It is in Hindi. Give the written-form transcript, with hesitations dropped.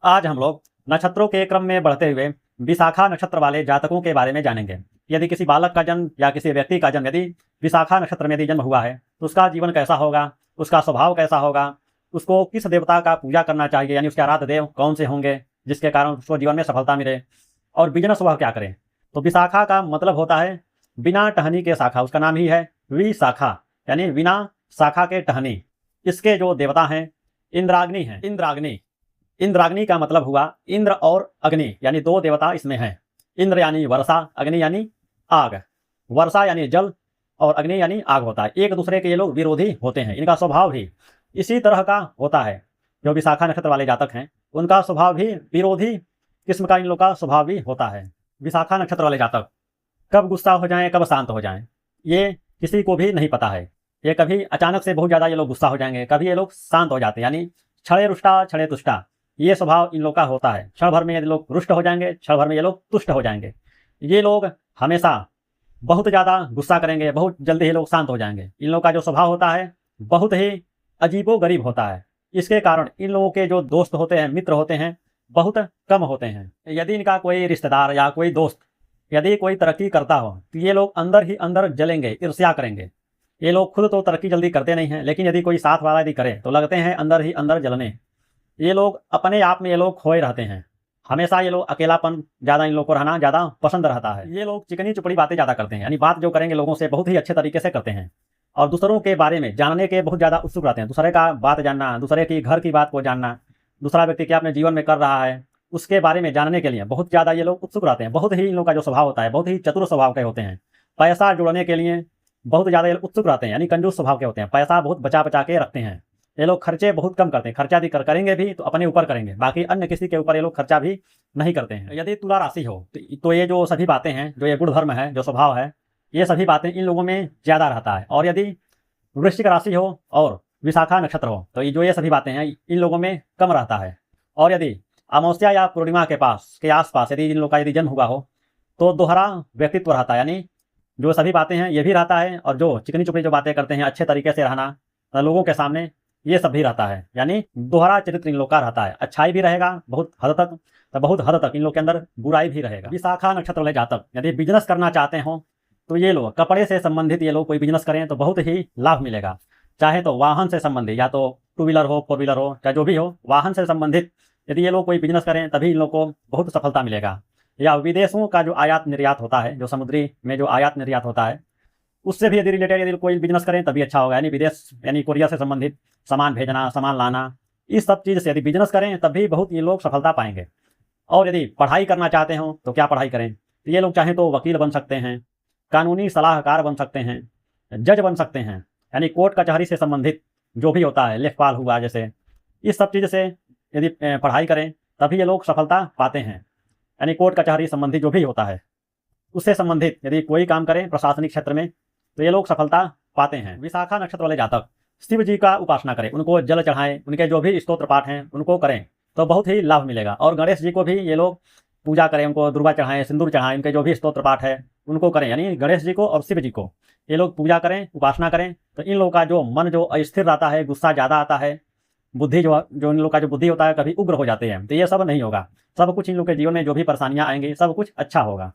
आज हम लोग नक्षत्रों के क्रम में बढ़ते हुए विशाखा नक्षत्र वाले जातकों के बारे में जानेंगे। यदि किसी बालक का जन्म या किसी व्यक्ति का जन्म यदि विशाखा नक्षत्र में यदि जन्म हुआ है तो उसका जीवन कैसा होगा, उसका स्वभाव कैसा होगा, उसको किस देवता का पूजा करना चाहिए, यानी उसके आराध्य देव कौन से होंगे जिसके कारण उसको जीवन में सफलता मिले, और बिजनेस वह क्या करें। तो विशाखा का मतलब होता है बिना टहनी के शाखा, उसका नाम ही है विशाखा, यानी बिना शाखा के टहनी। इसके जो देवता हैं इंद्राग्नि हैं। इंद्राग्नि का मतलब हुआ इंद्र और अग्नि, यानी दो देवता इसमें हैं। इंद्र यानी वर्षा, अग्नि यानी आग। वर्षा यानी जल और अग्नि यानी आग होता है। एक दूसरे के ये लोग विरोधी होते हैं, इनका स्वभाव भी इसी तरह का होता है। जो विशाखा नक्षत्र वाले जातक हैं उनका स्वभाव भी विरोधी किस्म का इन लोग का स्वभाव भी होता है। विशाखा नक्षत्र वाले जातक कब गुस्सा हो जाएं, कब शांत हो जाएं, ये किसी को भी नहीं पता है। ये कभी अचानक से बहुत ज़्यादा ये लोग गुस्सा हो जाएंगे, कभी ये लोग शांत हो जाते हैं, यानी क्षणे रुष्टा क्षणे तुष्टा, ये स्वभाव इन लोग का होता है। क्षण भर में ये लोग रुष्ट हो जाएंगे, क्षण भर में ये लोग तुष्ट हो जाएंगे। ये लोग हमेशा बहुत ज़्यादा गुस्सा करेंगे, बहुत जल्दी ये लोग शांत हो जाएंगे। इन लोग का जो स्वभाव होता है बहुत ही अजीबोगरीब होता है। इसके कारण इन लोगों के जो दोस्त होते हैं, मित्र होते हैं, बहुत कम होते हैं। यदि इनका कोई रिश्तेदार या कोई दोस्त यदि कोई तरक्की करता हो तो ये लोग अंदर ही अंदर जलेंगे, ईर्ष्या करेंगे। ये लोग खुद तो तरक्की जल्दी करते नहीं हैं, लेकिन यदि कोई साथ वाला यदि करे तो लगते हैं अंदर ही अंदर जलने। ये लोग अपने आप में ये लोग खोए रहते हैं। हमेशा ये लोग अकेलापन ज़्यादा इन लोग को रहना ज़्यादा पसंद रहता है। ये लोग चिकनी चुपड़ी बातें ज़्यादा करते हैं, यानी बात जो करेंगे लोगों से बहुत ही अच्छे तरीके से करते हैं और दूसरों के बारे में जानने के बहुत ज़्यादा उत्सुक रहते हैं। दूसरे का बात जानना, दूसरे की घर की बात को जानना, दूसरा व्यक्ति क्या अपने जीवन में कर रहा है उसके बारे में जानने के लिए बहुत ज़्यादा ये लोग उत्सुक रहते हैं। बहुत ही इन लोग का जो स्वभाव होता है बहुत ही चतुर स्वभाव के होते हैं। पैसा जोड़ने के लिए बहुत ज़्यादा ये लोग उत्सुक रहते हैं, यानी कंजूस स्वभाव के होते हैं। पैसा बहुत बचा बचा के रखते हैं। ये लोग खर्चे बहुत कम करते हैं। खर्चा भी करेंगे भी तो अपने ऊपर करेंगे, बाकी अन्य किसी के ऊपर ये लोग खर्चा भी नहीं करते हैं। यदि तुला राशि हो तो ये जो सभी बातें हैं, जो ये गुणधर्म है, जो स्वभाव है, ये सभी बातें इन लोगों में ज़्यादा रहता है। और यदि वृश्चिक राशि हो और विशाखा नक्षत्र हो तो ये सभी बातें हैं इन लोगों में कम रहता है। और यदि अमावस्या या पूर्णिमा के आसपास यदि इन लोग का यदि जन्म हुआ हो तो दोहरा व्यक्तित्व रहता है, यानी जो सभी बातें हैं ये भी रहता है और जो चिकनी चुपड़ी जो बातें करते हैं, अच्छे तरीके से रहना लोगों के सामने, ये सब भी रहता है। यानी दोहरा चरित्र इन लोग का रहता है। अच्छाई भी रहेगा बहुत हद तक, तो बहुत हद तक इन लोग के अंदर बुराई भी रहेगा। विशाखा नक्षत्र वाले जातक यदि बिजनेस करना चाहते हो तो ये लोग कपड़े से संबंधित ये लोग कोई बिजनेस करें तो बहुत ही लाभ मिलेगा। चाहे तो वाहन से संबंधित, या तो टू व्हीलर हो, फोर व्हीलर हो, चाहे जो भी हो, वाहन से संबंधित यदि ये लोग कोई बिजनेस करें तभी इन लोग को बहुत सफलता मिलेगा। या विदेशों का जो आयात निर्यात होता है, जो समुद्री में जो आयात निर्यात होता है, उससे भी यदि रिलेटेड यदि कोई बिजनेस करें तभी अच्छा होगा। यानी विदेश यानी कोरिया से संबंधित सामान भेजना, सामान लाना, इस सब चीज़ से यदि बिजनेस करें तभी बहुत ये लोग सफलता पाएंगे। और यदि पढ़ाई करना चाहते हो तो क्या पढ़ाई करें, तो ये लोग चाहें तो वकील बन सकते हैं, कानूनी सलाहकार बन सकते हैं, जज बन सकते हैं, यानी कोर्ट कचहरी से संबंधित जो भी होता है, लेखपाल हुआ जैसे, इस सब चीज़ से यदि पढ़ाई करें तभी ये लोग सफलता पाते हैं। यानी कोर्ट कचहरी संबंधी जो भी होता है उससे संबंधित यदि कोई काम करें प्रशासनिक क्षेत्र में तो ये लोग सफलता पाते हैं। विशाखा नक्षत्र वाले जातक शिव जी का उपासना करें, उनको जल चढ़ाएं, उनके जो भी स्तोत्र पाठ हैं उनको करें तो बहुत ही लाभ मिलेगा। और गणेश जी को भी ये लोग पूजा करें, उनको दुर्वा चढ़ाएं, सिंदूर चढ़ाएं, उनके जो भी स्तोत्र पाठ है उनको करें। यानी गणेश जी को और शिव जी को ये लोग पूजा करें, उपासना करें तो इन लोगों का जो मन जो अस्थिर रहता है, गुस्सा ज़्यादा आता है, बुद्धि जो इन लोग का जो बुद्धि होता है कभी उग्र हो जाते हैं, तो ये सब नहीं होगा। सब कुछ इन लोग के जीवन में जो भी परेशानियां आएंगी सब कुछ अच्छा होगा।